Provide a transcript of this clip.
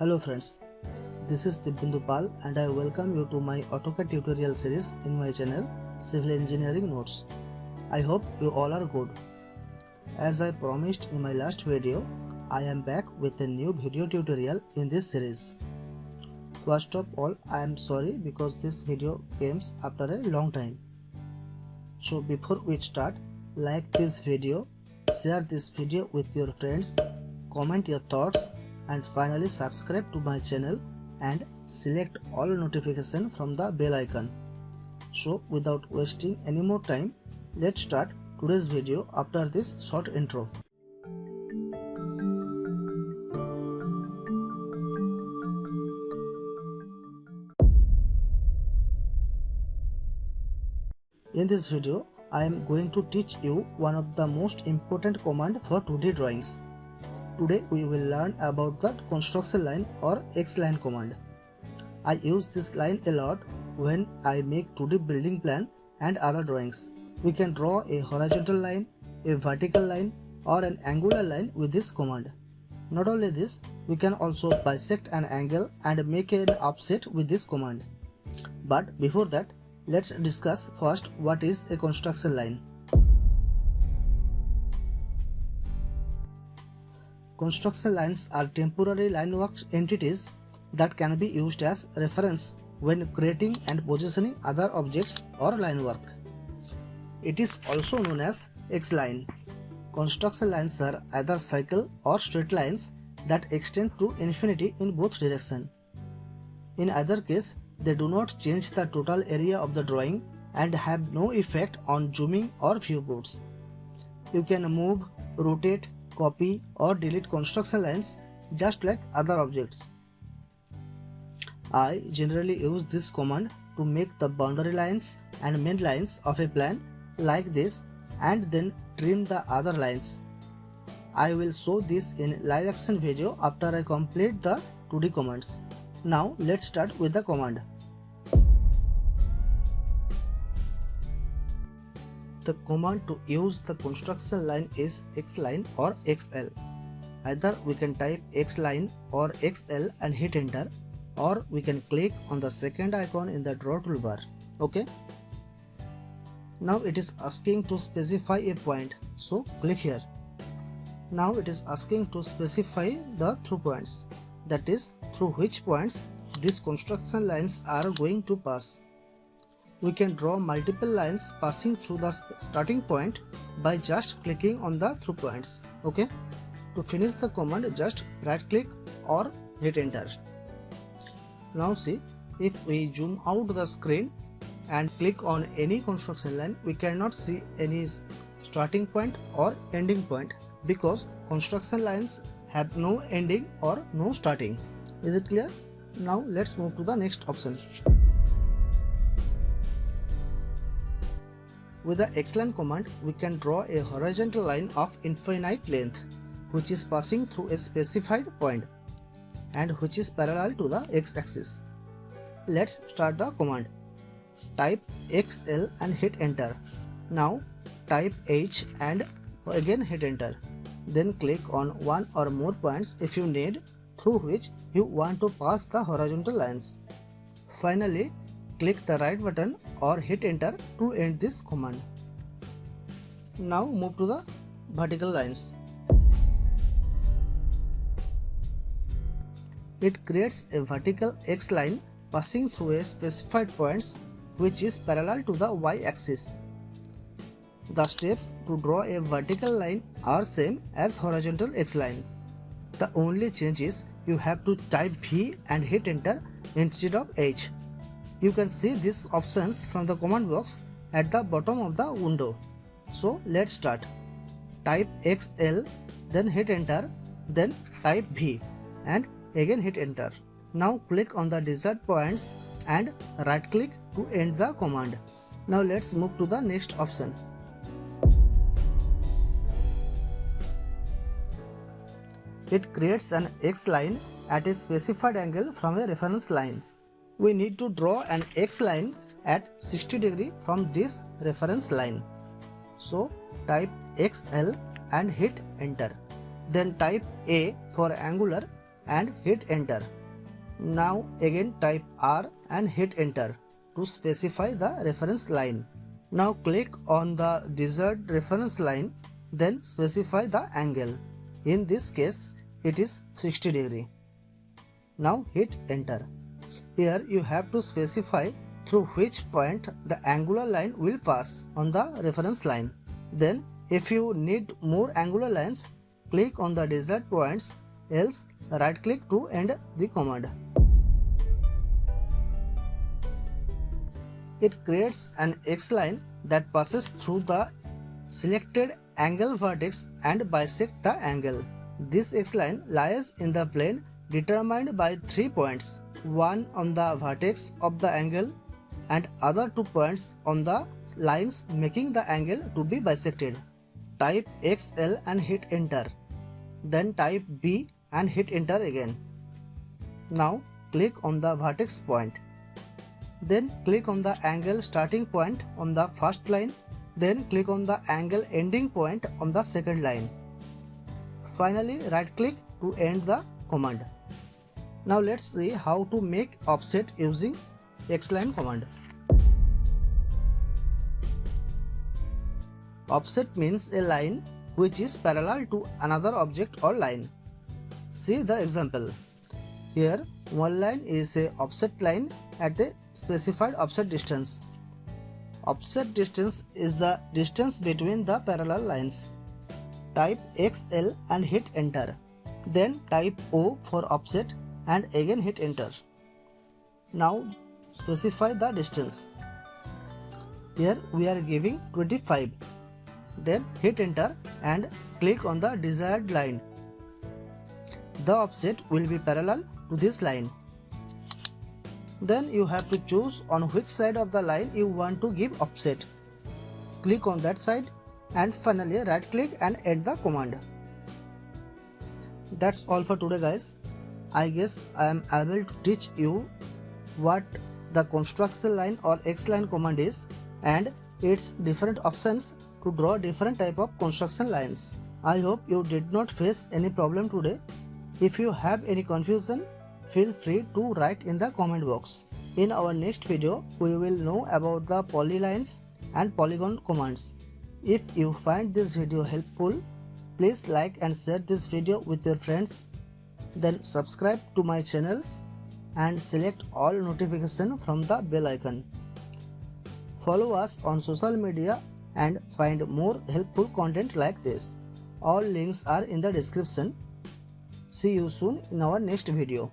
Hello friends, this is Dibindupal and I welcome you to my AutoCAD tutorial series in my channel Civil Engineering Notes. I hope you all are good. As I promised in my last video, I am back with a new video tutorial in this series. First of all, I am sorry because this video comes after a long time. So before we start, like this video, share this video with your friends, comment your thoughts, and finally subscribe to my channel and select all notification from the bell icon. So without wasting any more time, let's start today's video after this short intro. In this video, I am going to teach you one of the most important command for 2D drawings. Today we will learn about the construction line or XLine command. I use this line a lot when I make 2D building plan and other drawings. We can draw a horizontal line, a vertical line, or an angular line with this command. Not only this, we can also bisect an angle and make an offset with this command. But before that, let's discuss first what is a construction line. Construction lines are temporary linework entities that can be used as reference when creating and positioning other objects or line work. It is also known as X-line. Construction lines are either cycle or straight lines that extend to infinity in both directions. In either case, they do not change the total area of the drawing and have no effect on zooming or viewports. You can move, rotate, copy or delete construction lines just like other objects. I generally use this command to make the boundary lines and main lines of a plan like this and then trim the other lines. I will show this in live action video after I complete the 2D commands. Now let's start with the command. The command to use the construction line is XLine or XL. Either we can type XLine or XL and hit enter, or we can click on the second icon in the draw toolbar. Okay. Now it is asking to specify a point, so click here. Now it is asking to specify the through points, that is through which points these construction lines are going to pass. We can draw multiple lines passing through the starting point by just clicking on the through points. Okay. To finish the command, just right click or hit enter. Now see, if we zoom out the screen and click on any construction line, we cannot see any starting point or ending point because construction lines have no ending or no starting. Is it clear? Now let's move to the next option. With the XLine command, we can draw a horizontal line of infinite length, which is passing through a specified point and which is parallel to the x-axis. Let's start the command. Type XL and hit enter. Now type H and again hit enter. Then click on one or more points if you need, through which you want to pass the horizontal lines. Finally, click the right button or hit enter to end this command. Now move to the vertical lines. It creates a vertical X line passing through a specified points which is parallel to the y-axis. The steps to draw a vertical line are same as horizontal X line. The only change is you have to type V and hit enter instead of H. You can see these options from the command box at the bottom of the window. So let's start. Type XL, then hit enter, then type V and again hit enter. Now click on the desired points and right click to end the command. Now let's move to the next option. It creates an X line at a specified angle from a reference line. We need to draw an X line at 60 degrees from this reference line. So type XL and hit enter. Then type A for angular and hit enter. Now again type R and hit enter to specify the reference line. Now click on the desired reference line, then specify the angle. In this case it is 60 degree. Now hit enter. Here you have to specify through which point the angular line will pass on the reference line. Then if you need more angular lines, click on the desired points, else right click to end the command. It creates an X-line that passes through the selected angle vertex and bisect the angle. This X-line lies in the plane determined by 3 points, one on the vertex of the angle and other 2 points on the lines making the angle to be bisected. Type XL and hit enter. Then type B and hit enter again. Now click on the vertex point. Then click on the angle starting point on the first line. Then click on the angle ending point on the second line. Finally right click to end the command. Now let's see how to make offset using XLine command. Offset means a line which is parallel to another object or line. See the example. Here one line is a offset line at a specified offset distance. Offset distance is the distance between the parallel lines. Type XL and hit enter. Then type O for offset and again hit enter. Now specify the distance. Here we are giving 25. Then hit enter and click on the desired line. The offset will be parallel to this line. Then you have to choose on which side of the line you want to give offset. Click on that side and finally right click and end the command. That's all for today guys. I guess I am able to teach you what the construction line or X-line command is and its different options to draw different type of construction lines. I hope you did not face any problem today. If you have any confusion, feel free to write in the comment box. In our next video, we will know about the polylines and polygon commands. If you find this video helpful, please like and share this video with your friends. Then subscribe to my channel and select all notification from the bell icon. Follow us on social media and find more helpful content like this. All links are in the description. See you soon in our next video.